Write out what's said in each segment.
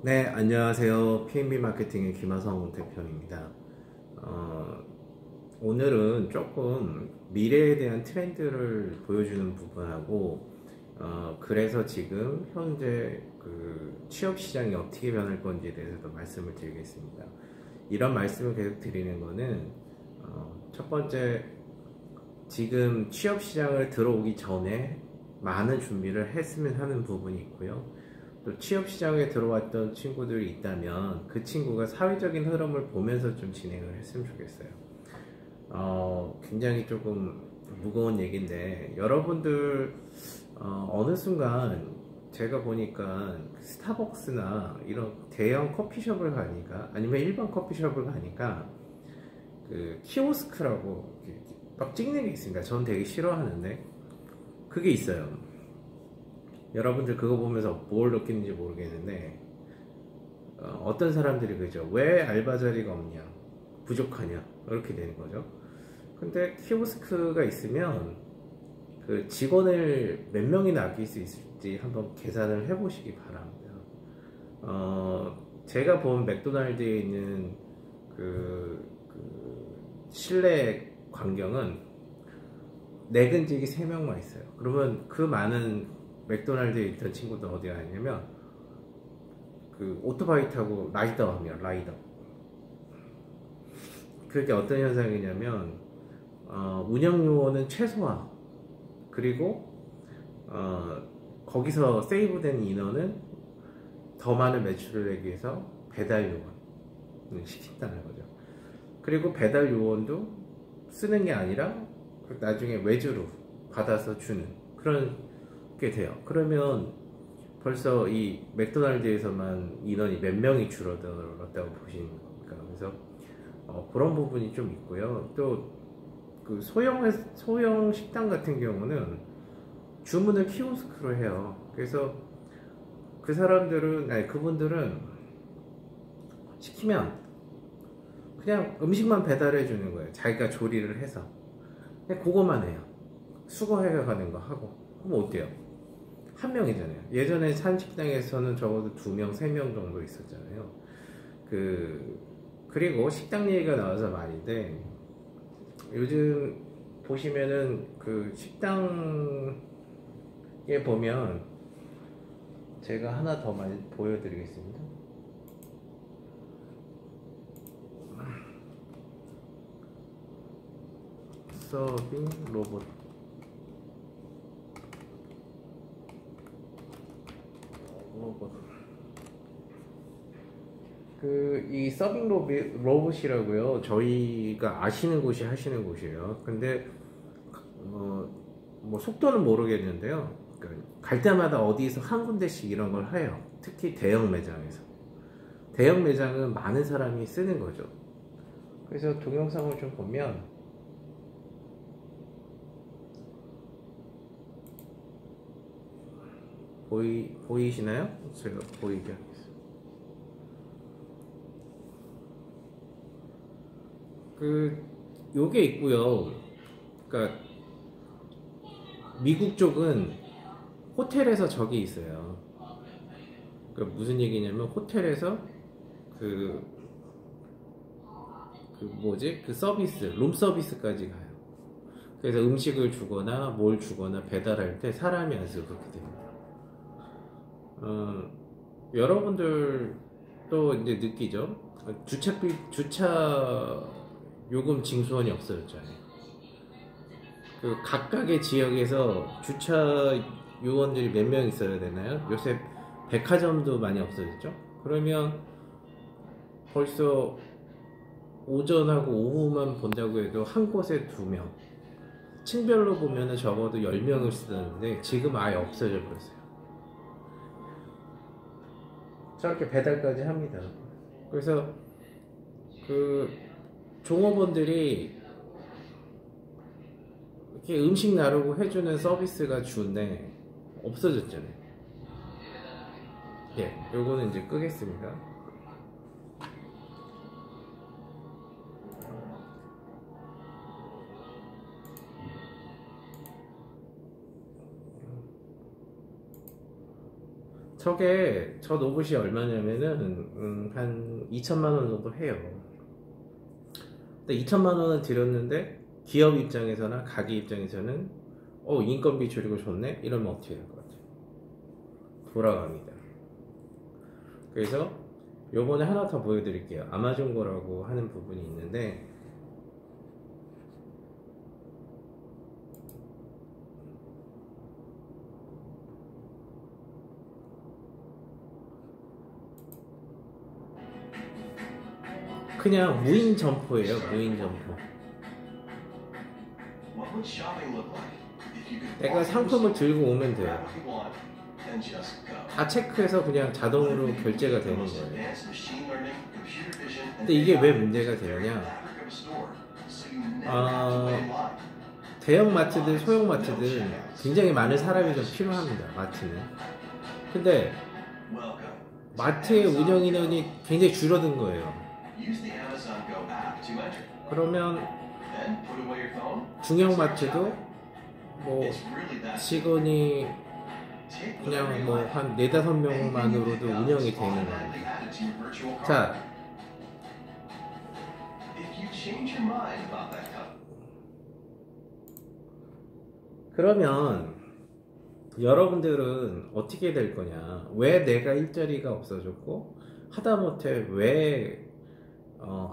네, 안녕하세요. PNB 마케팅의 김하성 대표입니다. 오늘은 조금 미래에 대한 트렌드를 보여주는 부분하고, 그래서 지금 현재 그 취업 시장이 어떻게 변할 건지에 대해서도 말씀을 드리겠습니다. 이런 말씀을 계속 드리는 거는, 첫 번째, 지금 취업 시장을 들어오기 전에 많은 준비를 했으면 하는 부분이 있고요. 또 취업 시장에 들어왔던 친구들이 있다면 그 친구가 사회적인 흐름을 보면서 좀 진행을 했으면 좋겠어요. 굉장히 조금 무거운 얘기인데 여러분들 어느 순간 제가 보니까 스타벅스나 이런 대형 커피숍을 가니까 아니면 일반 커피숍을 가니까 그 키오스크라고 막 찍는 게 있습니다. 전 되게 싫어하는데 그게 있어요. 여러분들 그거 보면서 뭘 느끼는지 모르겠는데 어떤 사람들이 그죠? 왜 알바 자리가 없냐? 부족하냐? 이렇게 되는 거죠. 근데 키오스크가 있으면 그 직원을 몇 명이나 아낄 수 있을지 한번 계산을 해보시기 바랍니다. 제가 본 맥도날드에 있는 그 실내 광경은 내근직이 3명만 있어요. 그러면 그 많은 맥도날드에 있던 친구들 어디 가냐면 그 오토바이 타고 라이더 하면 라이더. 그게 어떤 현상이냐면 운영 요원은 최소화, 그리고 거기서 세이브된 인원은 더 많은 매출을 내기 위해서 배달 요원을 시킨다는 거죠. 그리고 배달 요원도 쓰는 게 아니라 나중에 외주로 받아서 주는 그런 게 돼요. 그러면 벌써 이 맥도날드에서만 인원이 몇 명이 줄어들었다고 보시는 겁니까? 그래서 그런 부분이 좀 있고요. 또 그 소형 식당 같은 경우는 주문을 키오스크로 해요. 그래서 그 사람들은 아니 그분들은 시키면 그냥 음식만 배달해 주는 거예요. 자기가 조리를 해서 그냥 그거만 해요. 수거해 가는 거 하고. 그럼 어때요? 한 명이잖아요. 예전에 산식당에서는 적어도 2명, 3명 정도 있었잖아요. 그리고 식당 얘기가 나와서 말인데, 요즘 보시면은 그 식당에 보면 제가 하나 더 많이 보여드리겠습니다. 서빙 로봇. 이 서빙 로봇이라고요. 저희가 아시는 곳이 하시는 곳이에요. 근데 뭐 속도는 모르겠는데요. 그러니까 갈 때마다 어디서 한 군데씩 이런 걸 해요. 특히 대형 매장에서. 대형 매장은 많은 사람이 쓰는 거죠. 그래서 동영상을 좀 보면 보이시나요? 제가 보이게 하겠습니다. 요게 있고요. 그러니까 미국 쪽은 호텔에서 저기 있어요. 무슨 얘기냐면 호텔에서 그, 그 서비스, 룸 서비스까지 가요. 그래서 음식을 주거나 뭘 주거나 배달할 때 사람이 안 쓰고 그렇게 됩니다. 여러분들도 이제 느끼죠? 주차 요금 징수원이 없어졌잖아요. 그 각각의 지역에서 주차 요원들이 몇 명 있어야 되나요? 요새 백화점도 많이 없어졌죠? 그러면 벌써 오전하고 오후만 본다고 해도 한 곳에 2명, 층별로 보면 적어도 10명을 쓰는데 지금 아예 없어져 버렸어요. 저렇게 배달까지 합니다. 그래서 그 종업원들이 이렇게 음식 나르고 해주는 서비스가 주인데 없어졌잖아요. 예, 요거는 이제 끄겠습니다. 저게 저 로봇이 얼마냐면은 한 2천만 원 정도 해요. 근데 2천만 원을 들였는데 기업 입장에서나 가게 입장에서는 인건비 줄이고 좋네? 이러면 어떻게 될 것 같아요? 돌아갑니다. 그래서 요번에 하나 더 보여드릴게요. 아마존 거라고 하는 부분이 있는데 그냥 무인 점포예요. 무인 점포. 내가 상품을 들고 오면 돼요. 다 체크해서 그냥 자동으로 결제가 되는 거예요. 근데 이게 왜 문제가 되느냐? 대형 마트들, 소형 마트들 굉장히 많은 사람이 좀 필요합니다. 마트는. 근데 마트의 운영 인원이 굉장히 줄어든 거예요. 그러면 중형 마트도 뭐 직원이 그냥 뭐 한 4~5명만으로도 운영이 되는 겁니다. 자, 그러면 여러분들은 어떻게 될 거냐? 왜 내가 일자리가 없어졌고 하다못해 왜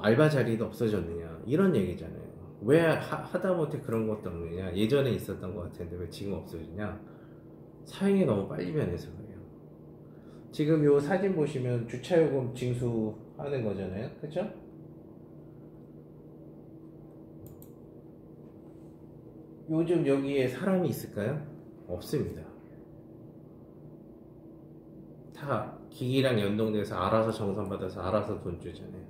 알바 자리도 없어졌느냐? 이런 얘기잖아요. 왜 하다못해 그런 것도 없느냐? 예전에 있었던 것 같은데 왜 지금 없어지냐? 사용이 너무 빨리 변해서 그래요. 지금 요 사진 보시면 주차요금 징수하는 거잖아요. 그쵸? 요즘 여기에 사람이 있을까요? 없습니다. 다 기기랑 연동돼서 알아서 정산받아서 알아서 돈 주잖아요.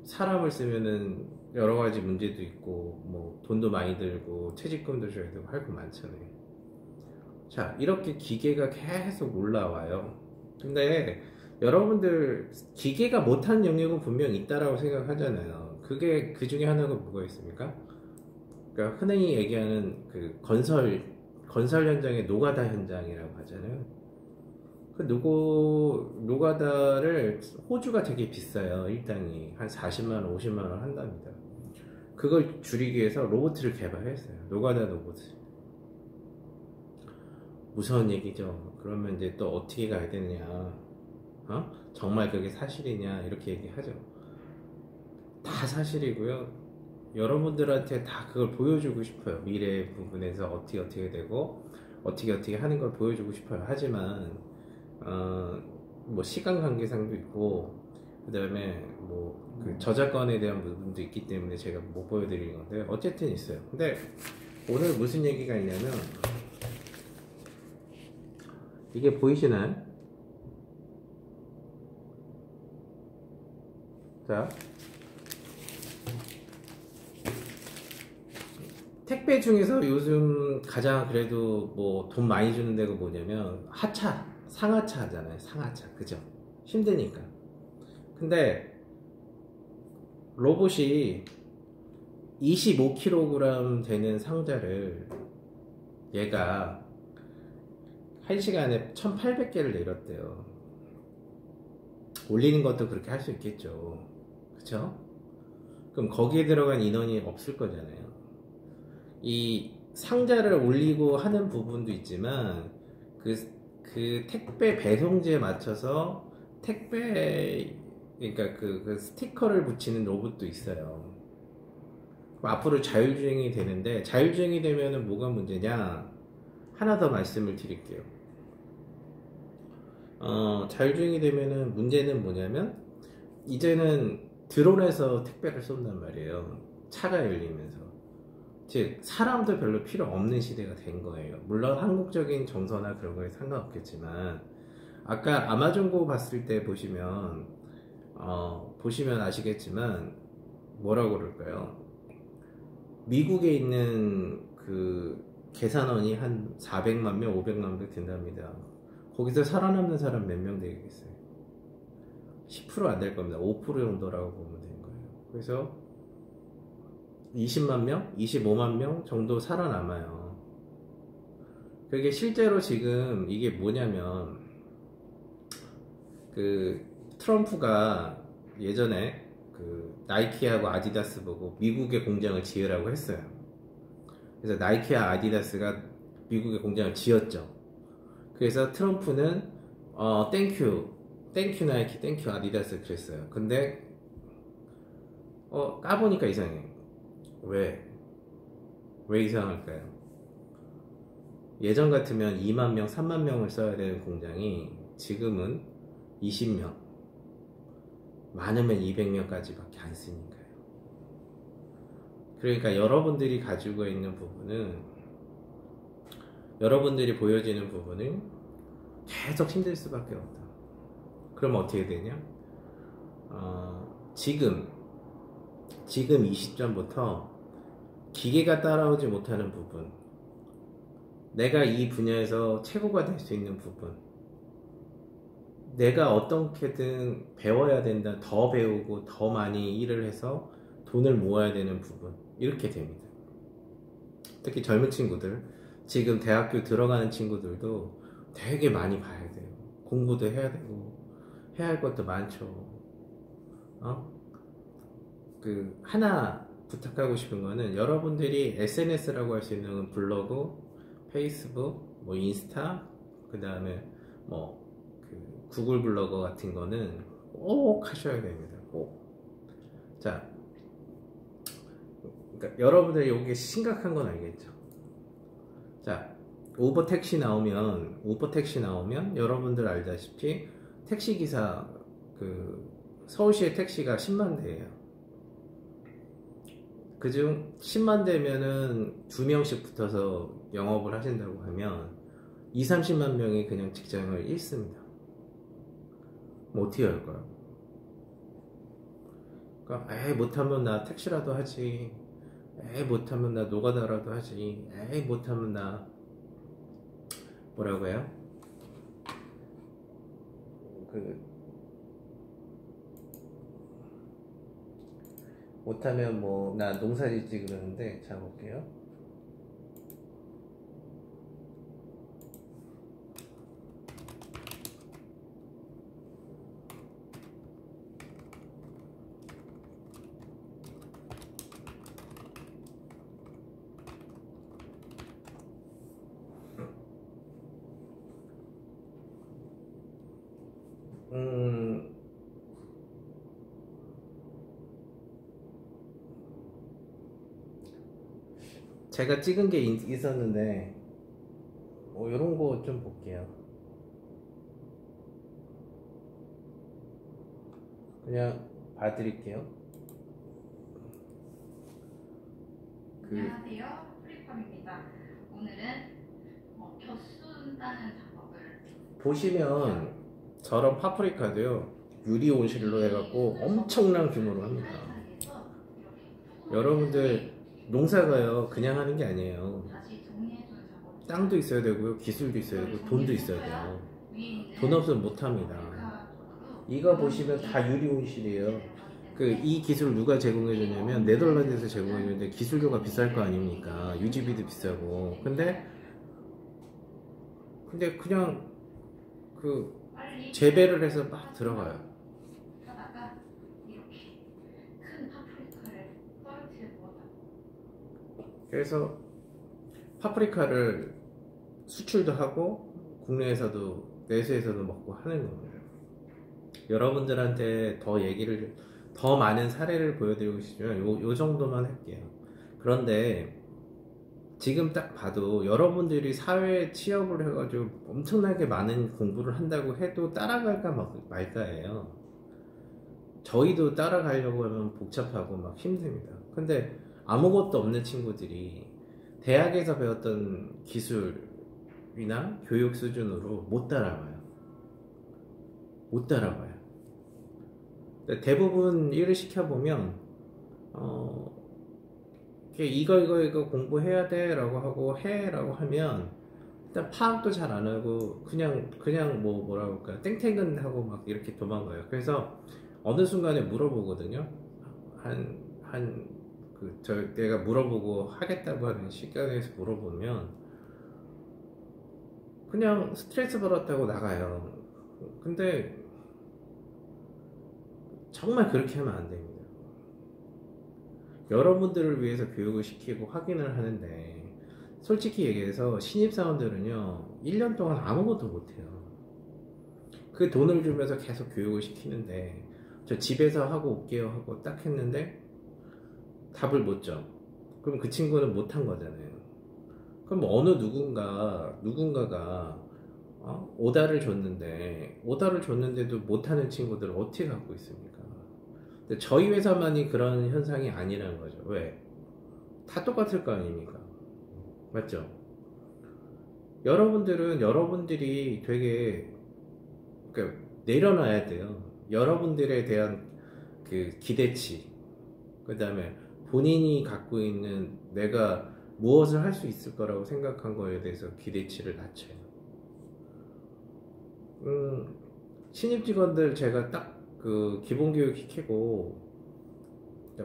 사람을 쓰면은 여러 가지 문제도 있고 뭐 돈도 많이 들고 퇴직금도 줘야 되고 할 거 많잖아요. 자, 이렇게 기계가 계속 올라와요. 근데 여러분들 기계가 못한 영역은 분명 있다라고 생각하잖아요. 그게 그 중에 하나가 뭐가 있습니까? 그러니까 흔히 얘기하는 그 건설 현장의 노가다 현장이라고 하잖아요. 그 노가다를 호주가 되게 비싸요. 일당이 한 40만원, 50만원 한답니다. 그걸 줄이기 위해서 로봇을 개발했어요. 노가다 로봇. 무서운 얘기죠. 그러면 이제 또 어떻게 가야 되느냐? 정말 그게 사실이냐? 이렇게 얘기하죠. 다 사실이고요. 여러분들한테 다 그걸 보여주고 싶어요. 미래 부분에서 어떻게 되고 어떻게 하는 걸 보여주고 싶어요. 하지만 뭐 시간 관계상도 있고 그 다음에 뭐 그 저작권에 대한 부분도 있기 때문에 제가 못 보여드리는 건데 어쨌든 있어요. 근데 오늘 무슨 얘기가 있냐면 이게 보이시나요? 자, 택배 중에서 요즘 가장 그래도 뭐 돈 많이 주는 데가 뭐냐면 하차, 상하차 하잖아요. 상하차, 그죠? 힘드니까. 근데 로봇이 25kg 되는 상자를 얘가 1시간에 1800개를 내렸대요. 올리는 것도 그렇게 할 수 있겠죠. 그쵸? 그럼 거기에 들어간 인원이 없을 거잖아요. 이 상자를 올리고 하는 부분도 있지만 그 택배 배송지에 맞춰서 그러니까 그 스티커를 붙이는 로봇도 있어요. 앞으로 자율주행이 되는데 자율주행이 되면은 뭐가 문제냐? 하나 더 말씀을 드릴게요. 자율주행이 되면은 문제는 뭐냐면 이제는 드론에서 택배를 쏜단 말이에요. 차가 열리면서. 즉 사람도 별로 필요 없는 시대가 된 거예요. 물론 한국적인 정서나 그런 거에 상관없겠지만 아까 아마존고 봤을 때 보시면 아시겠지만 뭐라고 그럴까요? 미국에 있는 그 계산원이 한 400만 명, 500만 명 된답니다. 거기서 살아남는 사람 몇 명 되겠어요? 10% 안 될 겁니다. 5% 정도라고 보면 되는 거예요. 그래서 20만 명, 25만 명 정도 살아남아요. 그게 실제로 지금 이게 뭐냐면 그 트럼프가 예전에 그 나이키하고 아디다스 보고 미국의 공장을 지으라고 했어요. 그래서 나이키와 아디다스가 미국의 공장을 지었죠. 그래서 트럼프는 땡큐 나이키, 땡큐 아디다스 그랬어요. 근데 까보니까 이상해. 왜 이상할까요? 예전 같으면 2만 명, 3만 명을 써야 되는 공장이 지금은 20명, 많으면 200명까지밖에 안 쓰니까요. 그러니까 여러분들이 가지고 있는 부분은, 여러분들이 보여지는 부분은 계속 힘들 수밖에 없다. 그럼 어떻게 되냐? 지금 이 시점부터 기계가 따라오지 못하는 부분, 내가 이 분야에서 최고가 될 수 있는 부분, 내가 어떻게든 배워야 된다, 더 배우고 더 많이 일을 해서 돈을 모아야 되는 부분, 이렇게 됩니다. 특히 젊은 친구들, 지금 대학교 들어가는 친구들도 되게 많이 봐야 돼요. 공부도 해야 되고 해야 할 것도 많죠. 하나 부탁하고 싶은 거는, 여러분들이 SNS라고 할 수 있는 블로그, 페이스북, 뭐 인스타, 그 다음에 구글 블로거 같은 거는 꼭 하셔야 됩니다. 꼭. 자, 그러니까 여러분들이 이게 심각한 건 알겠죠? 자, 우버 택시 나오면 여러분들 알다시피 택시기사, 서울시의 택시가 10만 대예요. 그중 10만 대면은 2명씩 붙어서 영업을 하신다고 하면 2, 30만 명이 그냥 직장을 잃습니다. 뭐 어떻게 할까요? 그러니까 못하면 나 택시라도 하지, 못하면 나 노가다라도 하지, 못하면 나 뭐라고 해요? 못하면 뭐 나 농사짓지 그러는데, 자 볼게요. 제가 찍은 게 있었는데 이런 거 좀 볼게요. 그냥 봐드릴게요. 안녕하세요, 프리팜입니다. 오늘은 겨순 따는 작업을 보시면 저런 파프리카도요, 유리 온실로 해갖고 엄청난 규모로 합니다. 여러분들 농사가요 그냥 하는 게 아니에요. 땅도 있어야 되고요, 기술도 있어야 되고, 돈도 있어야 돼요. 돈 없으면 못합니다. 이거 보시면 다 유리 온실이에요. 이 기술 누가 제공해 줬냐면 네덜란드에서 제공해 줬는데, 기술료가 비쌀 거 아닙니까? 유지비도 비싸고. 근데 그냥 재배를 해서 막 들어가요. 그래서 파프리카를 수출도 하고 국내에서도, 내수에서도 먹고 하는 겁니다. 여러분들한테 더 많은 사례를 보여드리고 싶으면 요 정도만 할게요. 그런데 지금 딱 봐도 여러분들이 사회에 취업을 해가지고 엄청나게 많은 공부를 한다고 해도 따라갈까 말까예요. 저희도 따라가려고 하면 복잡하고 막 힘듭니다. 근데 아무것도 없는 친구들이 대학에서 배웠던 기술이나 교육 수준으로 못 따라와요. 대부분 일을 시켜보면 이거 공부해야 돼 라고 하고 해라고 하면 일단 파악도 잘 안 하고 그냥 뭐라고 할까, 땡땡은 하고 막 이렇게 도망가요. 그래서 어느 순간에 물어보거든요. 내가 물어보고 하겠다고 하는 시간에서 물어보면 그냥 스트레스 받았다고 나가요. 근데 정말 그렇게 하면 안 됩니다. 여러분들을 위해서 교육을 시키고 확인을 하는데, 솔직히 얘기해서 신입사원들은요 1년 동안 아무것도 못해요. 그 돈을 주면서 계속 교육을 시키는데, 저 집에서 하고 올게요 하고 딱 했는데 답을 못 줘. 그럼 그 친구는 못한 거잖아요. 그럼 어느 누군가가 오다를 줬는데도 못하는 친구들을 어떻게 갖고 있습니까? 근데 저희 회사만이 그런 현상이 아니라는 거죠. 왜? 다 똑같을 거 아닙니까? 맞죠? 여러분들이 되게, 그러니까 내려놔야 돼요. 여러분들에 대한 그 기대치, 그 다음에 본인이 갖고 있는 내가 무엇을 할 수 있을 거라고 생각한 거에 대해서 기대치를 낮춰요. 신입 직원들 제가 딱 그 기본교육 시키고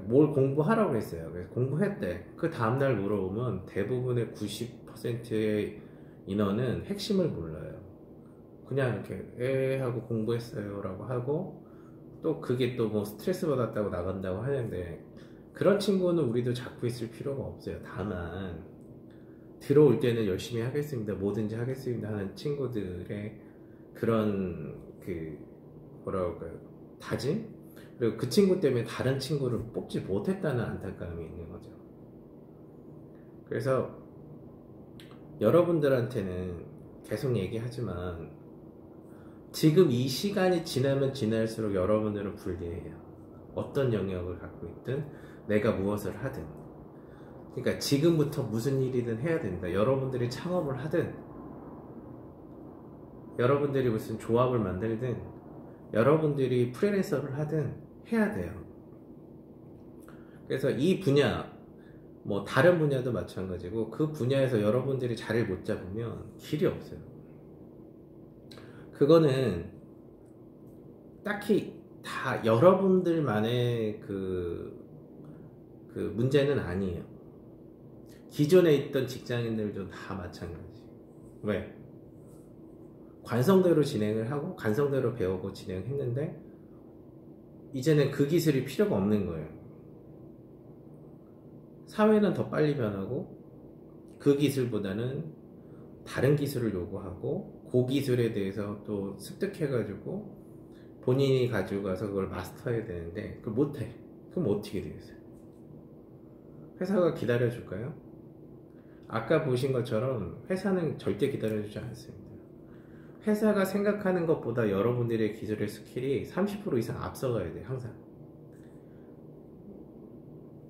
뭘 공부하라고 했어요. 그래서 공부했대. 그 다음날 물어보면 대부분의 90%의 인원은 핵심을 몰라요. 그냥 이렇게 하고 공부했어요 라고 하고, 또 그게 또 뭐 스트레스 받았다고 나간다고 하는데, 그런 친구는 우리도 잡고 있을 필요가 없어요. 다만 들어올 때는 열심히 하겠습니다, 뭐든지 하겠습니다 하는 친구들의 그런 그 뭐라고 할까요, 다짐? 그리고 그 친구 때문에 다른 친구를 뽑지 못했다는 안타까움이 있는 거죠. 그래서 여러분들한테는 계속 얘기하지만, 지금 이 시간이 지나면 지날수록 여러분들은 불리해요. 어떤 영역을 갖고 있든 내가 무엇을 하든. 그러니까 지금부터 무슨 일이든 해야 된다. 여러분들이 창업을 하든, 여러분들이 무슨 조합을 만들든, 여러분들이 프리랜서를 하든 해야 돼요. 그래서 이 분야, 뭐 다른 분야도 마찬가지고, 그 분야에서 여러분들이 자리를 못 잡으면 길이 없어요. 그거는 딱히 다 여러분들만의 그 문제는 아니에요. 기존에 있던 직장인들도 다 마찬가지. 왜? 관성대로 진행을 하고 관성대로 배우고 진행했는데 이제는 그 기술이 필요가 없는 거예요. 사회는 더 빨리 변하고 그 기술보다는 다른 기술을 요구하고, 그 기술에 대해서 또 습득해가지고 본인이 가지고 가서 그걸 마스터해야 되는데 그걸 못해. 그럼 어떻게 되겠어요? 회사가 기다려줄까요? 아까 보신 것처럼 회사는 절대 기다려주지 않습니다. 회사가 생각하는 것보다 여러분들의 기술의 스킬이 30% 이상 앞서가야 돼요, 항상.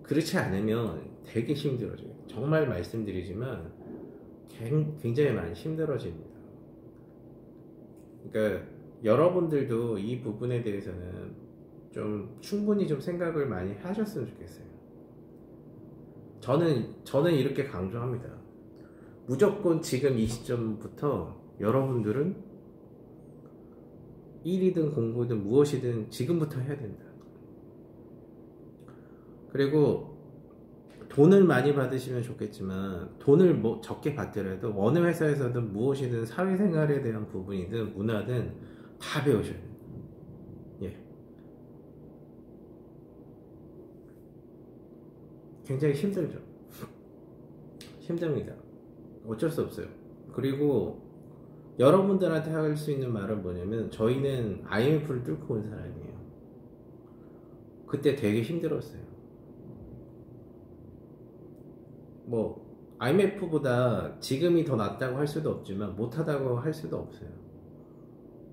그렇지 않으면 되게 힘들어져요. 정말 말씀드리지만 굉장히 많이 힘들어집니다. 그러니까 여러분들도 이 부분에 대해서는 좀 충분히 좀 생각을 많이 하셨으면 좋겠어요. 저는 이렇게 강조합니다. 무조건 지금 이 시점부터 여러분들은 일이든 공부든 무엇이든 지금부터 해야 된다. 그리고 돈을 많이 받으시면 좋겠지만, 돈을 뭐 적게 받더라도 어느 회사에서든 무엇이든 사회생활에 대한 부분이든 문화든 다 배우셔야 돼요. 예. 굉장히 힘들죠. 힘듭니다. 어쩔 수 없어요. 그리고 여러분들한테 할 수 있는 말은 뭐냐면, 저희는 IMF를 뚫고 온 사람이에요. 그때 되게 힘들었어요. 뭐 IMF보다 지금이 더 낫다고 할 수도 없지만 못하다고 할 수도 없어요.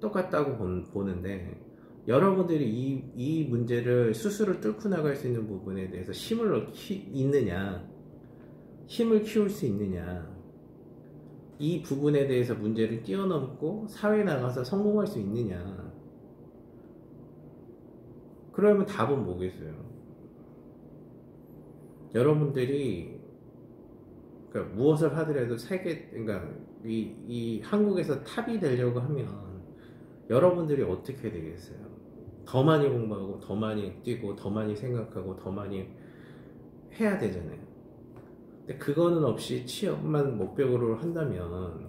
똑같다고 보는데, 여러분들이 이 문제를 스스로 뚫고 나갈 수 있는 부분에 대해서 힘을 키울 수 있느냐, 이 부분에 대해서 문제를 뛰어넘고 사회에 나가서 성공할 수 있느냐. 그러면 답은 뭐겠어요? 여러분들이 그러니까 무엇을 하더라도 그러니까 이 한국에서 탑이 되려고 하면 여러분들이 어떻게 되겠어요? 더 많이 공부하고 더 많이 뛰고 더 많이 생각하고 더 많이 해야 되잖아요. 근데 그거는 없이 취업만 목표로 한다면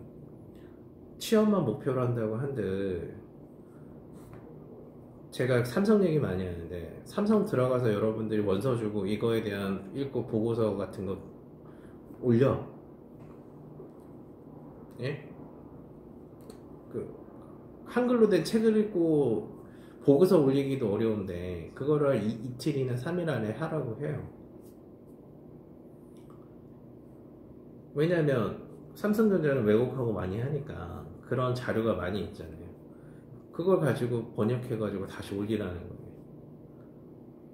취업만 목표로 한다고 한들, 제가 삼성 얘기 많이 하는데 삼성 들어가서 여러분들이 원서 주고 이거에 대한 읽고 보고서 같은 거 올려. 예? 그 한글로 된 책을 읽고 보고서 올리기도 어려운데 그거를 이틀이나 3일 안에 하라고 해요. 왜냐면 삼성전자는 외국하고 많이 하니까 그런 자료가 많이 있잖아요. 그걸 가지고 번역해가지고 다시 올리라는 거예요.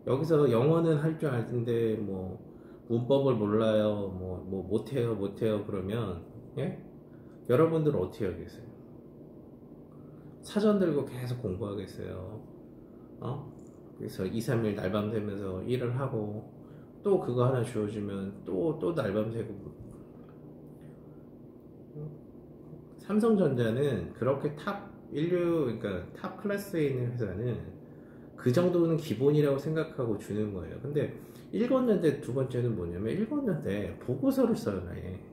여기서 영어는 할 줄 아는데 뭐 문법을 몰라요, 뭐 못해요 그러면, 예? 여러분들은 어떻게 하겠어요? 사전 들고 계속 공부하겠어요? 그래서 2, 3일 날밤 새면서 일을 하고 또 그거 하나 주어주면 또 날밤 새고. 삼성전자는 그렇게 탑 인류, 그러니까 탑 클래스에 있는 회사는 그 정도는 기본이라고 생각하고 주는 거예요. 근데 읽었는데, 두 번째는 뭐냐면 읽었는데 보고서를 써요, 아예.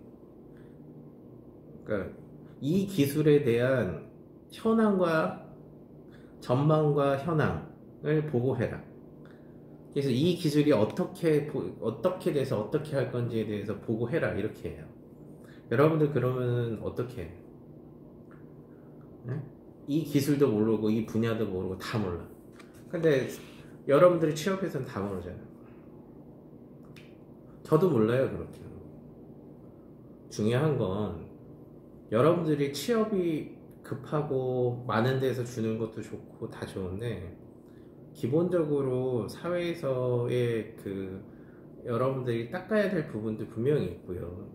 그러니까 이 기술에 대한 현황과 전망과 현황을 보고해라. 그래서 이 기술이 어떻게 돼서 어떻게 할 건지에 대해서 보고해라, 이렇게 해요. 여러분들 그러면 어떻게 해요? 네? 이 기술도 모르고 이 분야도 모르고 다 몰라. 근데 여러분들이 취업해서는 다 모르잖아요. 저도 몰라요, 그렇게. 중요한 건 여러분들이 취업이 급하고 많은 데서 주는 것도 좋고 다 좋은데, 기본적으로 사회에서의 여러분들이 닦아야 될 부분도 분명히 있고요.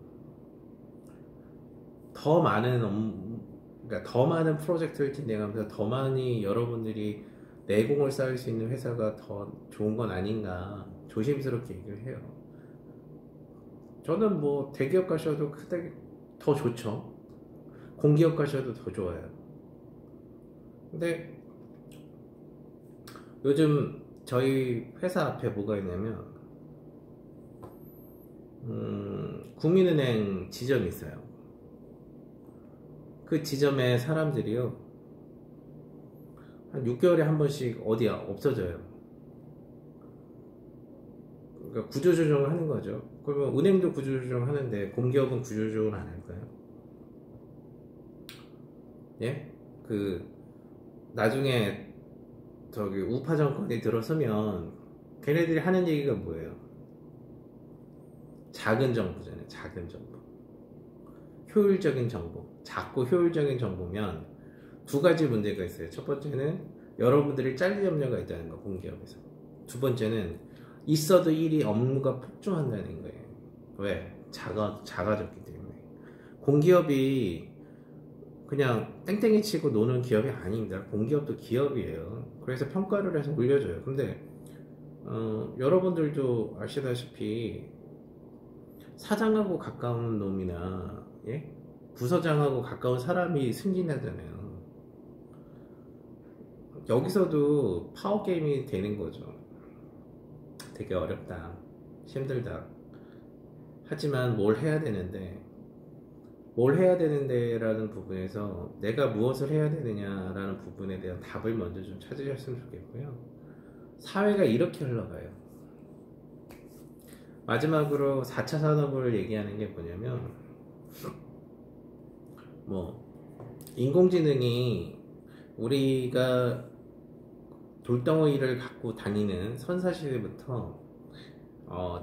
더 많은 그러니까 더 많은 프로젝트를 진행하면서 더 많이 여러분들이 내공을 쌓을 수 있는 회사가 더 좋은 건 아닌가 조심스럽게 얘기를 해요. 저는 뭐 대기업 가셔도 더 좋죠. 공기업 가셔도 더 좋아요. 근데 요즘 저희 회사 앞에 뭐가 있냐면 국민은행 지점이 있어요. 그 지점에 사람들이요, 한 6개월에 한 번씩 어디야 없어져요. 그러니까 구조조정을 하는 거죠. 그러면 은행도 구조조정 하는데 공기업은 구조조정을 안 할까요? 예? 나중에 우파 정권이 들어서면 걔네들이 하는 얘기가 뭐예요? 작은 정부잖아요. 작은 정부. 효율적인 정보. 작고 효율적인 정보면 두 가지 문제가 있어요. 첫 번째는 여러분들이 잘릴 염려가 있다는 거, 공기업에서. 두 번째는 있어도 일이 업무가 폭증한다는 거예요. 왜? 작아졌기 때문에. 공기업이 그냥 땡땡이 치고 노는 기업이 아닙니다. 공기업도 기업이에요. 그래서 평가를 해서 올려줘요. 근데 여러분들도 아시다시피 사장하고 가까운 놈이나, 예? 부서장하고 가까운 사람이 승진하잖아요. 여기서도 파워게임이 되는 거죠. 되게 어렵다, 힘들다. 하지만 뭘 해야 되는데 라는 부분에서 내가 무엇을 해야 되느냐라는 부분에 대한 답을 먼저 좀 찾으셨으면 좋겠고요. 사회가 이렇게 흘러가요. 마지막으로 4차 산업을 얘기하는 게 뭐냐면, 인공지능이 우리가 돌덩어리를 갖고 다니는 선사시대부터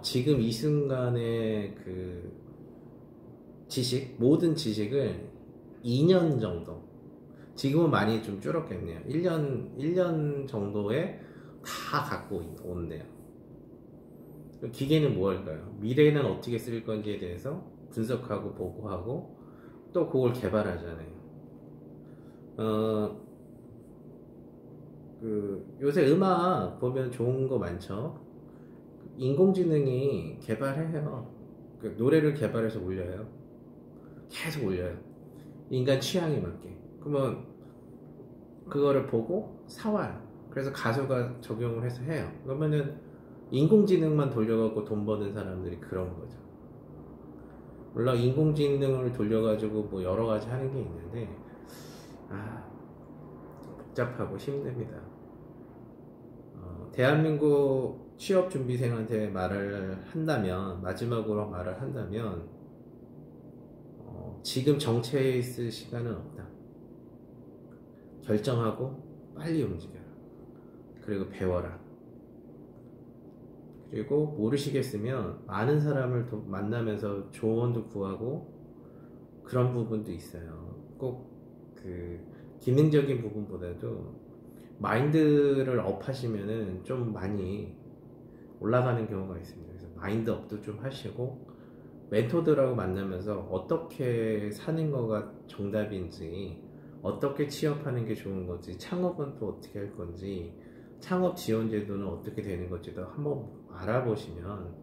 지금 이 순간의 모든 지식을 2년 정도, 지금은 많이 좀 줄었겠네요. 1년 정도에 다 갖고 온대요. 기계는 뭐 할까요? 미래에는 어떻게 쓸 건지에 대해서 분석하고 보고하고 또 그걸 개발하잖아요. 요새 음악 보면 좋은 거 많죠? 인공지능이 개발해요. 노래를 개발해서 올려요. 계속 올려요. 인간 취향에 맞게. 그러면 그거를 보고 사와요. 그래서 가수가 적용을 해서 해요. 그러면은 인공지능만 돌려갖고 돈 버는 사람들이 그런 거죠. 물론 인공지능을 돌려가지고 뭐 여러 가지 하는 게 있는데, 복잡하고 힘듭니다. 대한민국 취업준비생한테 말을 한다면, 마지막으로 말을 한다면, 지금 정체에 있을 시간은 없다. 결정하고 빨리 움직여라. 그리고 배워라. 그리고 모르시겠으면 많은 사람을 만나면서 조언도 구하고 그런 부분도 있어요. 꼭 그 기능적인 부분보다도 마인드를 업 하시면은 좀 많이 올라가는 경우가 있습니다. 그래서 마인드 업도 좀 하시고 멘토들하고 만나면서 어떻게 사는 거가 정답인지, 어떻게 취업하는 게 좋은 건지, 창업은 또 어떻게 할 건지, 창업 지원 제도는 어떻게 되는 건지도 한번 알아보시면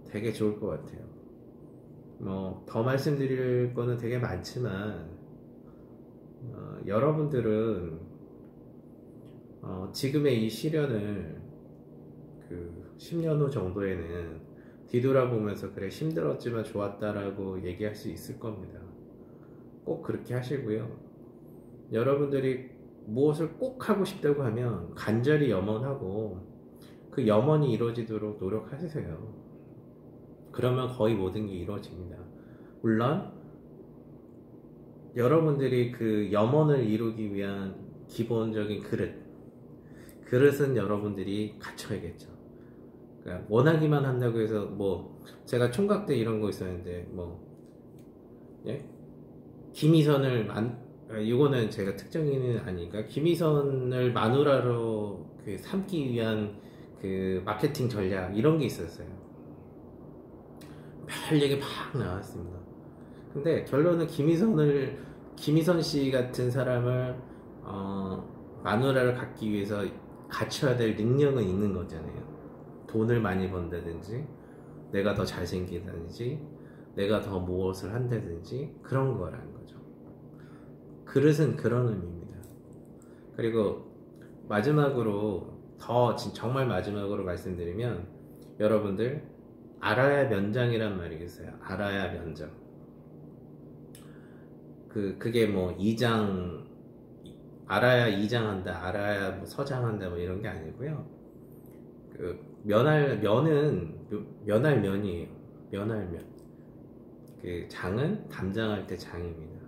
되게 좋을 것 같아요. 더 말씀드릴 거는 되게 많지만, 여러분들은 지금의 이 시련을 그 10년 후 정도에는 뒤돌아보면서 그래 힘들었지만 좋았다라고 얘기할 수 있을 겁니다. 꼭 그렇게 하시고요. 여러분들이 무엇을 꼭 하고 싶다고 하면 간절히 염원하고 그 염원이 이루어지도록 노력하세요. 그러면 거의 모든 게 이루어집니다. 물론 여러분들이 그 염원을 이루기 위한 기본적인 그릇은 여러분들이 갖춰야겠죠. 그러니까 원하기만 한다고 해서 제가 총각 때 이런 거 있었는데 예? 김희선을 이거는 제가 특정인은 아니니까 김희선을 마누라로 삼기 위한 그 마케팅 전략 이런 게 있었어요. 별 얘기 막 나왔습니다. 근데 결론은 김희선 씨 같은 사람을 마누라를 갖기 위해서 갖춰야 될 능력은 있는 거잖아요. 돈을 많이 번다든지, 내가 더 잘생기다든지, 내가 더 무엇을 한다든지 그런 거라는 거죠. 그릇은 그런 의미입니다. 그리고 마지막으로 정말 마지막으로 말씀드리면, 여러분들 알아야 면장이란 말이 있어요. 알아야 면장. 그게 알아야 이장한다, 알아야 서장한다 이런 게 아니고요. 면이에요. 면할면. 그 장은 담장할 때 장입니다.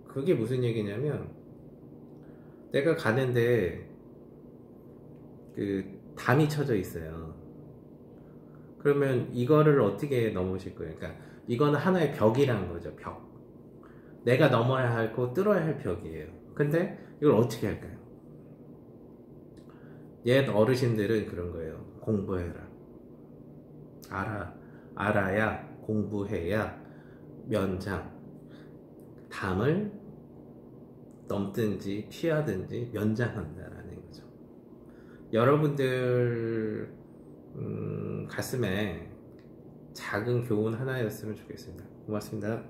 그게 무슨 얘기냐면, 내가 가는데 담이 쳐져 있어요. 그러면 이거를 어떻게 넘으실 거예요? 그러니까 이거는 하나의 벽이라는 거죠. 벽. 내가 넘어야 하고 뚫어야 할 벽이에요. 근데 이걸 어떻게 할까요? 옛 어르신들은 그런 거예요. 공부해라. 알아야 공부해야 면장, 담을 넘든지 피하든지 면장한다라는 거죠. 여러분들 가슴에 작은 교훈 하나였으면 좋겠습니다. 고맙습니다.